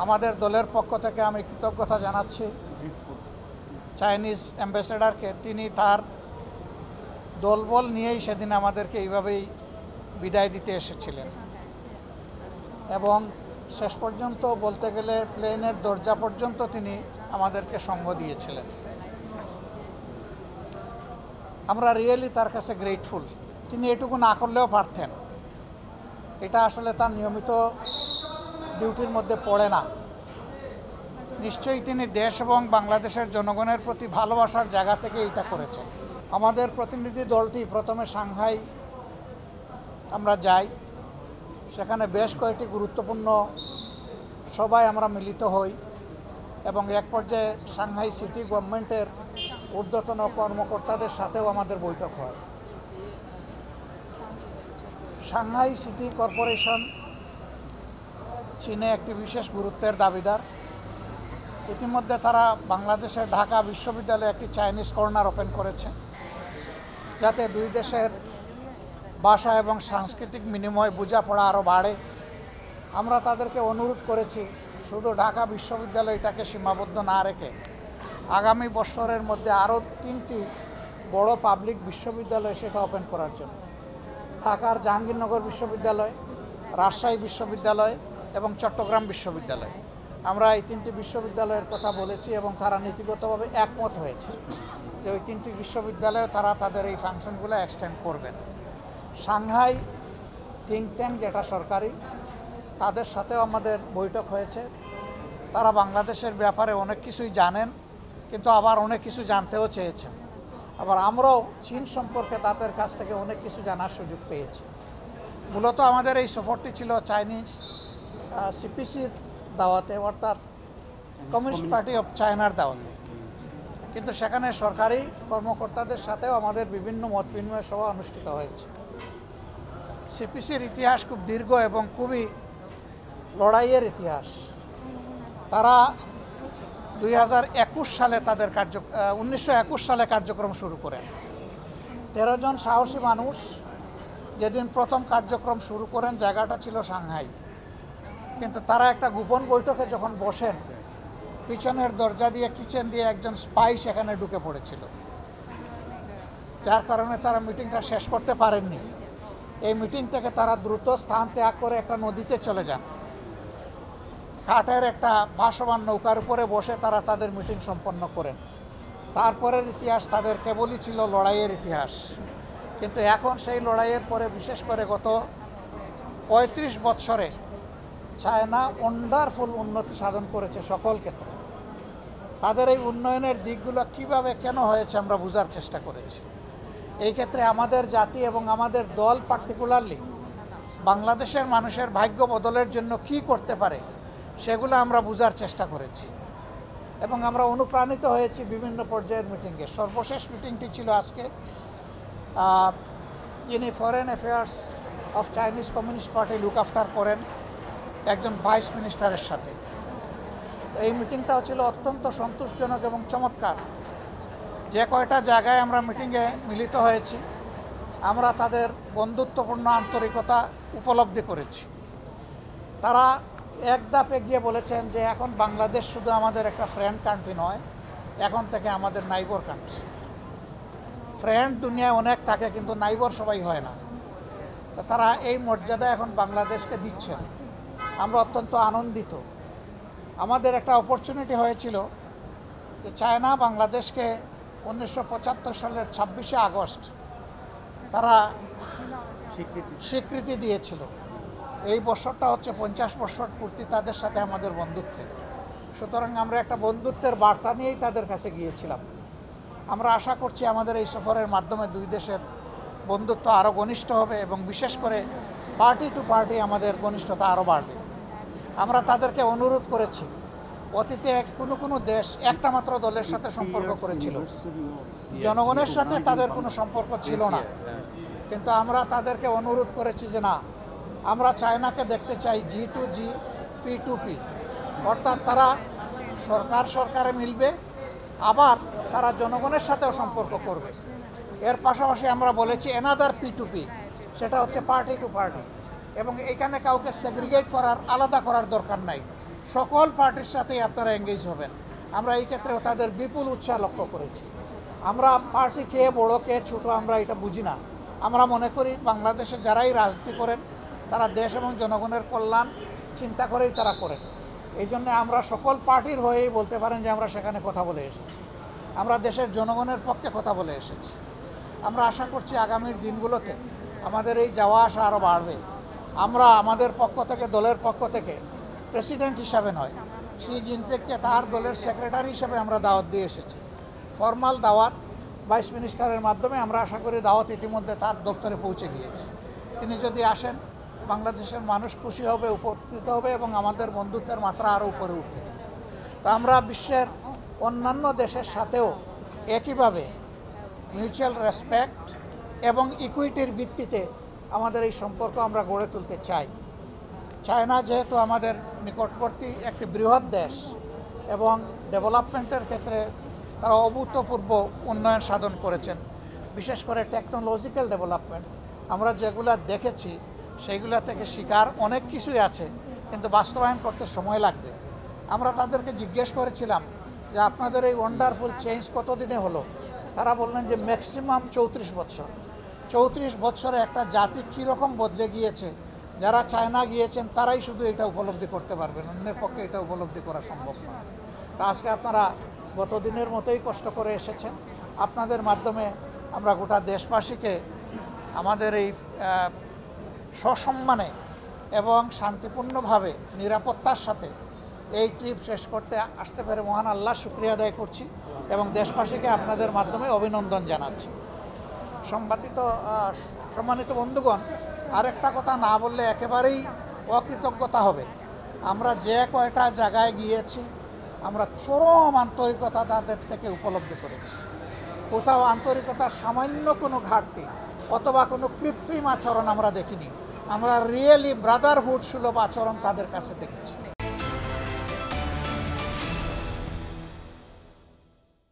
আমাদের দলের পক্ষ থেকে আমি কৃতজ্ঞতা জানাচ্ছি চাইনিজ অ্যাম্বাসেডরকে। তিনি তার দলবল নিয়েই সেদিন আমাদেরকে এইভাবেই বিদায় দিতে এসেছিলেন এবং শেষ পর্যন্ত বলতে গেলে প্লেনের দরজা পর্যন্ত তিনি আমাদেরকে সঙ্গ দিয়েছিলেন। আমরা রিয়েলি তার কাছে গ্রেটফুল। তিনি এটুকু না করলেও পারতেন, এটা আসলে তার নিয়মিত ডিউটির মধ্যে পড়ে না। নিশ্চয়ই তিনি দেশ এবং বাংলাদেশের জনগণের প্রতি ভালোবাসার জায়গা থেকে এটা করেছেন। আমাদের প্রতিনিধি দলটি প্রথমে সাংহাই আমরা যাই, সেখানে বেশ কয়েকটি গুরুত্বপূর্ণ সভায় আমরা মিলিত হই এবং এক পর্যায়ে সাংহাই সিটি গভর্নমেন্টের ঊর্ধ্বতন কর্মকর্তাদের সাথেও আমাদের বৈঠক হয়। সাংহাই সিটি কর্পোরেশন চীনে একটি বিশেষ গুরুত্বের দাবিদার। ইতিমধ্যে তারা বাংলাদেশের ঢাকা বিশ্ববিদ্যালয়ে একটি চাইনিজ কর্নার ওপেন করেছে, যাতে দুই দেশের ভাষা এবং সাংস্কৃতিক বিনিময় বোঝাপড়া আরও বাড়ে। আমরা তাদেরকে অনুরোধ করেছি শুধু ঢাকা বিশ্ববিদ্যালয়টাকে সীমাবদ্ধ না রেখে আগামী বছরের মধ্যে আরও 3টি বড় পাবলিক বিশ্ববিদ্যালয় সেটা ওপেন করার জন্য। ঢাকার জাহাঙ্গীরনগর বিশ্ববিদ্যালয়, রাজশাহী বিশ্ববিদ্যালয় এবং চট্টগ্রাম বিশ্ববিদ্যালয়। আমরা এই 3টি বিশ্ববিদ্যালয়ের কথা বলেছি এবং তারা নীতিগতভাবে একমত হয়েছে যে ওই 3টি বিশ্ববিদ্যালয়ে তারা তাদের এই ফাংশনগুলো এক্সটেন্ড করবেন। সাংহাই থিঙ্ক ট্যাঙ্ক যেটা সরকারি, তাদের সাথেও আমাদের বৈঠক হয়েছে। তারা বাংলাদেশের ব্যাপারে অনেক কিছুই জানেন, কিন্তু আবার অনেক কিছু জানতেও চেয়েছেন। আবার আমরাও চীন সম্পর্কে তাদের কাছ থেকে অনেক কিছু জানার সুযোগ পেয়েছি। মূলত আমাদের এই সফরটি ছিল চাইনিজ সিপিসির দাওয়াতে, অর্থাৎ কমিউনিস্ট পার্টি অফ চায়নার দাওয়াতে, কিন্তু সেখানে সরকারি কর্মকর্তাদের সাথেও আমাদের বিভিন্ন মত বিনিময় সভা অনুষ্ঠিত হয়েছে। সিপিসির ইতিহাস খুব দীর্ঘ এবং খুবই লড়াইয়ের ইতিহাস। তারা 2021 সালে তাদের 1921 সালে কার্যক্রম শুরু করেন। 13 জন সাহসী মানুষ যেদিন প্রথম কার্যক্রম শুরু করেন, জায়গাটা ছিল সাংহাই, কিন্তু তারা একটা গোপন বৈঠকে যখন বসেন, পিছনের দরজা দিয়ে কিচেন দিয়ে একজন স্পাই সেখানে ঢুকে পড়েছিল, যার কারণে তারা মিটিংটা শেষ করতে পারেননি। এই মিটিং থেকে তারা দ্রুত স্থান ত্যাগ করে একটা নদীতে চলে যান। কাঠের একটা ভাসমান নৌকার উপরে বসে তারা তাদের মিটিং সম্পন্ন করেন। তারপরের ইতিহাস তাদের কেবলই ছিল লড়াইয়ের ইতিহাস, কিন্তু এখন সেই লড়াইয়ের পরে বিশেষ করে গত 35 বৎসরে চায়না ওয়ান্ডারফুল উন্নতি সাধন করেছে সকল ক্ষেত্রে। তাদের এই উন্নয়নের দিকগুলো কিভাবে কেন হয়েছে আমরা বোঝার চেষ্টা করেছি। এই ক্ষেত্রে আমাদের জাতি এবং আমাদের দল পার্টিকুলারলি বাংলাদেশের মানুষের ভাগ্য বদলের জন্য কি করতে পারে সেগুলো আমরা বোঝার চেষ্টা করেছি এবং আমরা অনুপ্রাণিত হয়েছি বিভিন্ন পর্যায়ের মিটিংয়ে। সর্বশেষ মিটিংটি ছিল আজকে, যিনি foreign affairs of Chinese communist party look after করেন একজন ভাইস মিনিস্টারের সাথে। এই মিটিংটাও ছিল অত্যন্ত সন্তোষজনক এবং চমৎকার। যে কয়টা জায়গায় আমরা মিটিংয়ে মিলিত হয়েছি, আমরা তাদের বন্ধুত্বপূর্ণ আন্তরিকতা উপলব্ধি করেছি। তারা এক ধাপ এগিয়ে বলেছেন যে এখন বাংলাদেশ শুধু আমাদের একটা ফ্রেন্ড কান্ট্রি নয়, এখন থেকে আমাদের নাইবর কান্ট্রি। ফ্রেন্ড দুনিয়ায় অনেক থাকে, কিন্তু নাইবর সবাই হয় না। তো তারা এই মর্যাদা এখন বাংলাদেশকে দিচ্ছেন, আমরা অত্যন্ত আনন্দিত। আমাদের একটা অপরচুনিটি হয়েছিল যে চায়না বাংলাদেশকে 1975 সালের 26শে আগস্ট তারা স্বীকৃতি দিয়েছিল। এই বছরটা হচ্ছে 50 বছর পূর্তি তাদের সাথে আমাদের বন্ধুত্বের। সুতরাং আমরা একটা বন্ধুত্বের বার্তা নিয়েই তাদের কাছে গিয়েছিলাম। আমরা আশা করছি আমাদের এই সফরের মাধ্যমে দুই দেশের বন্ধুত্ব আরও ঘনিষ্ঠ হবে এবং বিশেষ করে পার্টি টু পার্টি আমাদের ঘনিষ্ঠতা আরও বাড়বে। আমরা তাদেরকে অনুরোধ করেছি, অতীতে কোনো দেশ একটা মাত্র দলের সাথে সম্পর্ক করেছিল, জনগণের সাথে তাদের কোনো সম্পর্ক ছিল না, কিন্তু আমরা তাদেরকে অনুরোধ করেছি যে না, আমরা চায়নাকে দেখতে চাই G2G, P2P, অর্থাৎ তারা সরকারে মিলবে, আবার তারা জনগণের সাথেও সম্পর্ক করবে। এর পাশাপাশি আমরা বলেছি অ্যানাদার P2P, সেটা হচ্ছে পার্টি টু পার্টি, এবং এখানে কাউকে সেগ্রিগেট করার, আলাদা করার দরকার নাই। সকল পার্টির সাথেই আপনারা এঙ্গেজ হবেন। আমরা এই ক্ষেত্রে তাদের বিপুল উৎসাহ লক্ষ্য করেছি। আমরা পার্টি কে বড় কে ছোট আমরা এটা বুঝি না। আমরা মনে করি বাংলাদেশে যারাই রাজনীতি করেন তারা দেশ এবং জনগণের কল্যাণ চিন্তা করেই তারা করেন। এই জন্য আমরা সকল পার্টির হয়েই বলতে পারেন যে আমরা সেখানে কথা বলে এসেছি, আমরা দেশের জনগণের পক্ষে কথা বলে এসেছি। আমরা আশা করছি আগামীর দিনগুলোতে আমাদের এই যাওয়া আসা আরও বাড়বে। আমরা আমাদের পক্ষ থেকে, দলের পক্ষ থেকে প্রেসিডেন্ট হিসাবে নয়, শি জিনপিংকে তার দলের সেক্রেটারি হিসাবে আমরা দাওয়াত দিয়ে এসেছি। ফর্মাল দাওয়াত ভাইস মিনিস্টারের মাধ্যমে আমরা আশা করি দাওয়াত ইতিমধ্যে তার দপ্তরে পৌঁছে গিয়েছে। তিনি যদি আসেন বাংলাদেশের মানুষ খুশি হবে, উপকৃত হবে এবং আমাদের বন্ধুত্বের মাত্রা আরও উপরে উঠবে। তো আমরা বিশ্বের অন্যান্য দেশের সাথেও একইভাবে মিউচুয়াল রেসপেক্ট এবং ইকুইটির ভিত্তিতে আমাদের এই সম্পর্ক আমরা গড়ে তুলতে চাই। চায়না যেহেতু আমাদের নিকটবর্তী একটি বৃহৎ দেশ এবং ডেভেলপমেন্টের ক্ষেত্রে তারা অভূতপূর্ব উন্নয়ন সাধন করেছেন, বিশেষ করে টেকনোলজিক্যাল ডেভেলপমেন্ট আমরা যেগুলো দেখেছি সেইগুলো থেকে শিকার অনেক কিছুই আছে, কিন্তু বাস্তবায়ন করতে সময় লাগবে। আমরা তাদেরকে জিজ্ঞেস করেছিলাম যে আপনাদের এই ওয়ান্ডারফুল চেঞ্জ কতদিনে হলো। তারা বললেন যে ম্যাক্সিমাম 34 বছর। 34 বছরে একটা জাতি কীরকম বদলে গিয়েছে, যারা চায়না গিয়েছেন তারাই শুধু এটা উপলব্ধি করতে পারবেন, অন্যের পক্ষে এটা উপলব্ধি করা সম্ভব নয়। তা আজকে আপনারা গত দিনের মতোই কষ্ট করে এসেছেন। আপনাদের মাধ্যমে আমরা গোটা দেশবাসীকে আমাদের এই সসম্মানে এবং শান্তিপূর্ণভাবে নিরাপত্তার সাথে এই ট্রিপ শেষ করতে আসতে পেরে মহান আল্লাহ শুকরিয়া আদায় করছি এবং দেশবাসীকে আপনাদের মাধ্যমে অভিনন্দন জানাচ্ছি। সম্মানিত বন্ধুগণ, আরেকটা কথা না বললে একেবারেই অকৃতজ্ঞতা হবে। আমরা যে কয়টা জায়গায় গিয়েছি আমরা চরম আন্তরিকতা তাদের থেকে উপলব্ধি করেছি। কোথাও আন্তরিকতার সামান্য কোনো ঘাটতি অথবা কোনো কৃত্রিম আচরণ আমরা দেখিনি। আমরা রিয়েলি ব্রাদারহুড সুলভ আচরণ তাদের কাছে দেখেছি।